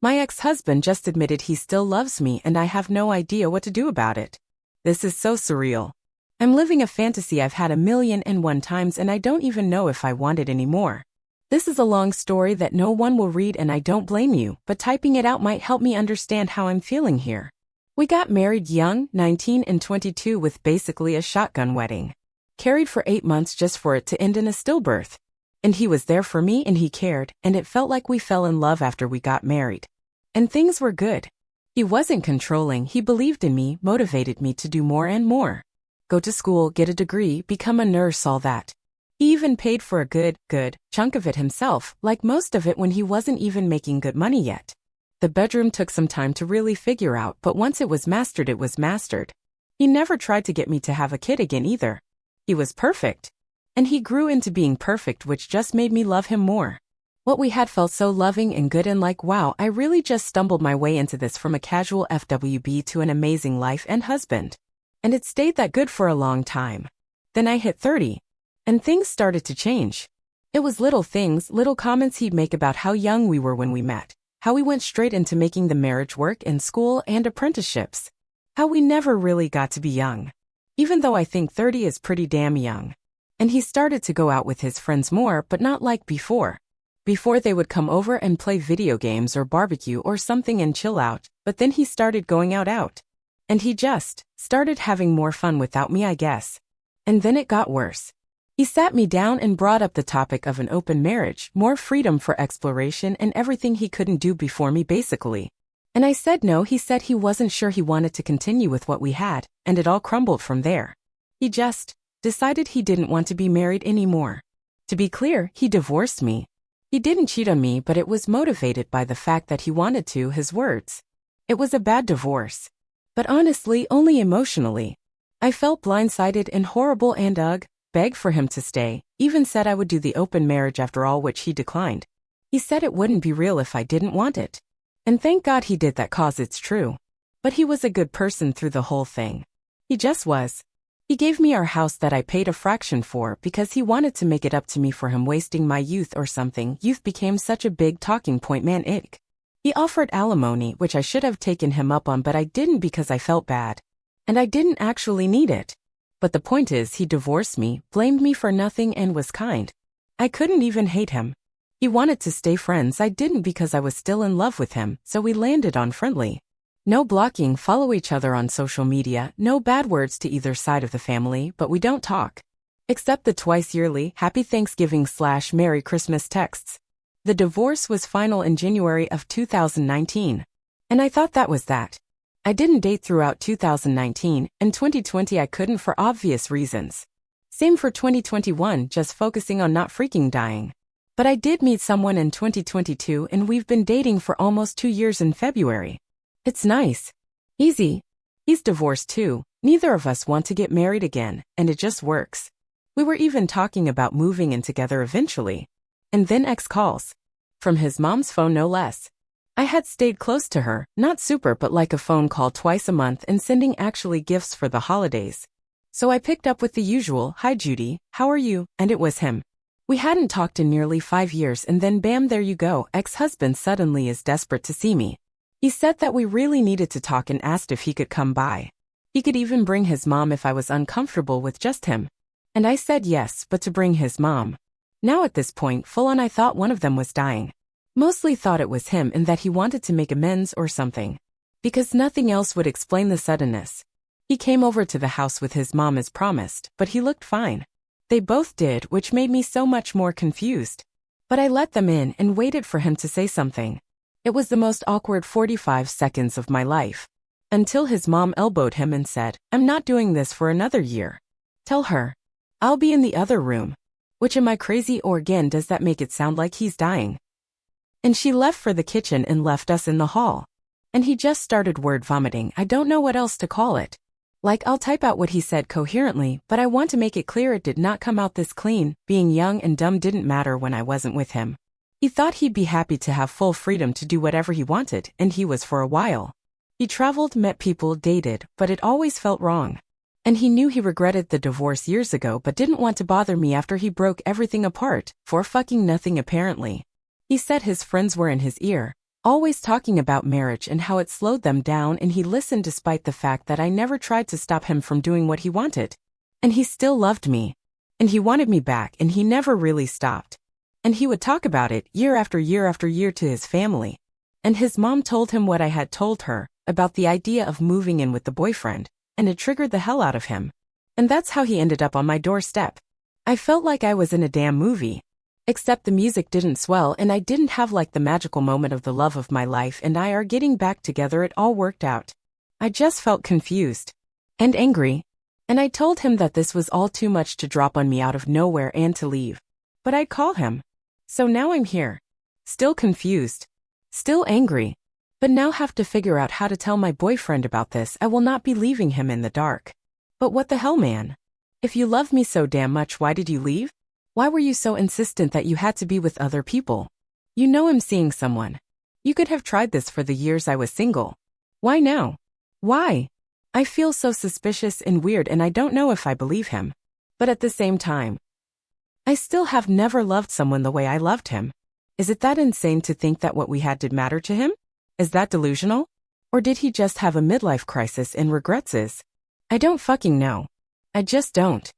My ex-husband just admitted he still loves me and I have no idea what to do about it. This is so surreal. I'm living a fantasy I've had 1,000,001 times and I don't even know if I want it anymore. This is a long story that no one will read and I don't blame you, but typing it out might help me understand how I'm feeling here. We got married young, 19 and 22, with basically a shotgun wedding. Carried for 8 months just for it to end in a stillbirth. And he was there for me and he cared, and it felt like we fell in love after we got married. And things were good. He wasn't controlling, he believed in me, motivated me to do more and more. Go to school, get a degree, become a nurse, all that. He even paid for a good chunk of it himself, like most of it when he wasn't even making good money yet. The bedroom took some time to really figure out, but once it was mastered, it was mastered. He never tried to get me to have a kid again either. He was perfect. And he grew into being perfect, which just made me love him more. What we had felt so loving and good and like, wow, I really just stumbled my way into this from a casual FWB to an amazing life and husband. And it stayed that good for a long time. Then I hit 30. And things started to change. It was little things, little comments he'd make about how young we were when we met. How we went straight into making the marriage work in school and apprenticeships. How we never really got to be young. Even though I think 30 is pretty damn young. And he started to go out with his friends more, but not like before. Before they would come over and play video games or barbecue or something and chill out, but then he started going out. And he just started having more fun without me, I guess. And then it got worse. He sat me down and brought up the topic of an open marriage, more freedom for exploration and everything he couldn't do before me basically. And I said no. He said he wasn't sure he wanted to continue with what we had, and it all crumbled from there. He just decided he didn't want to be married anymore. To be clear, he divorced me. He didn't cheat on me, but it was motivated by the fact that he wanted to, his words. It was a bad divorce. But honestly, only emotionally. I felt blindsided and horrible and begged for him to stay, even said I would do the open marriage after all, which he declined. He said it wouldn't be real if I didn't want it. And thank God he did that, 'cause it's true. But he was a good person through the whole thing. He just was. He gave me our house that I paid a fraction for because he wanted to make it up to me for him wasting my youth or something. Youth became such a big talking point, man, ick. He offered alimony, which I should have taken him up on, but I didn't because I felt bad. And I didn't actually need it. But the point is, he divorced me, blamed me for nothing, and was kind. I couldn't even hate him. He wanted to stay friends. I didn't because I was still in love with him, so we landed on friendly. No blocking, follow each other on social media, no bad words to either side of the family, but we don't talk. Except the twice yearly Happy Thanksgiving/Merry Christmas texts. The divorce was final in January of 2019. And I thought that was that. I didn't date throughout 2019, and 2020 I couldn't for obvious reasons. Same for 2021, just focusing on not freaking dying. But I did meet someone in 2022 and we've been dating for almost 2 years in February. It's nice. Easy. He's divorced too. Neither of us want to get married again, and it just works. We were even talking about moving in together eventually. And then X calls. From his mom's phone, no less. I had stayed close to her, not super but like a phone call twice a month and sending actually gifts for the holidays. So I picked up with the usual, "Hi Judy, how are you?" and it was him. We hadn't talked in nearly 5 years and then bam, there you go, ex-husband suddenly is desperate to see me. He said that we really needed to talk and asked if he could come by. He could even bring his mom if I was uncomfortable with just him. And I said yes, but to bring his mom. Now at this point, full on I thought one of them was dying. Mostly thought it was him and that he wanted to make amends or something. Because nothing else would explain the suddenness. He came over to the house with his mom as promised, but he looked fine. They both did, which made me so much more confused. But I let them in and waited for him to say something. It was the most awkward 45 seconds of my life. Until his mom elbowed him and said, "I'm not doing this for another year. Tell her. I'll be in the other room." Which, am I crazy, or again does that make it sound like he's dying? And she left for the kitchen and left us in the hall. And he just started word vomiting. I don't know what else to call it. Like, I'll type out what he said coherently, but I want to make it clear it did not come out this clean. Being young and dumb didn't matter when I wasn't with him. He thought he'd be happy to have full freedom to do whatever he wanted, and he was for a while. He traveled, met people, dated, but it always felt wrong. And he knew he regretted the divorce years ago but didn't want to bother me after he broke everything apart, for fucking nothing apparently. He said his friends were in his ear, always talking about marriage and how it slowed them down, and he listened despite the fact that I never tried to stop him from doing what he wanted. And he still loved me. And he wanted me back, and he never really stopped. And he would talk about it year after year after year to his family. And his mom told him what I had told her about the idea of moving in with the boyfriend, and it triggered the hell out of him. And that's how he ended up on my doorstep. I felt like I was in a damn movie. Except the music didn't swell, and I didn't have like the magical moment of the love of my life and I are getting back together. It all worked out. I just felt confused. And angry. And I told him that this was all too much to drop on me out of nowhere and to leave. But I'd call him. So now I'm here. Still confused. Still angry. But now have to figure out how to tell my boyfriend about this. I will not be leaving him in the dark. But what the hell, man? If you love me so damn much, why did you leave? Why were you so insistent that you had to be with other people? You know I'm seeing someone. You could have tried this for the years I was single. Why now? Why? I feel so suspicious and weird, and I don't know if I believe him. But at the same time, I still have never loved someone the way I loved him. Is it that insane to think that what we had did matter to him? Is that delusional? Or did he just have a midlife crisis and regrets his? I don't fucking know. I just don't.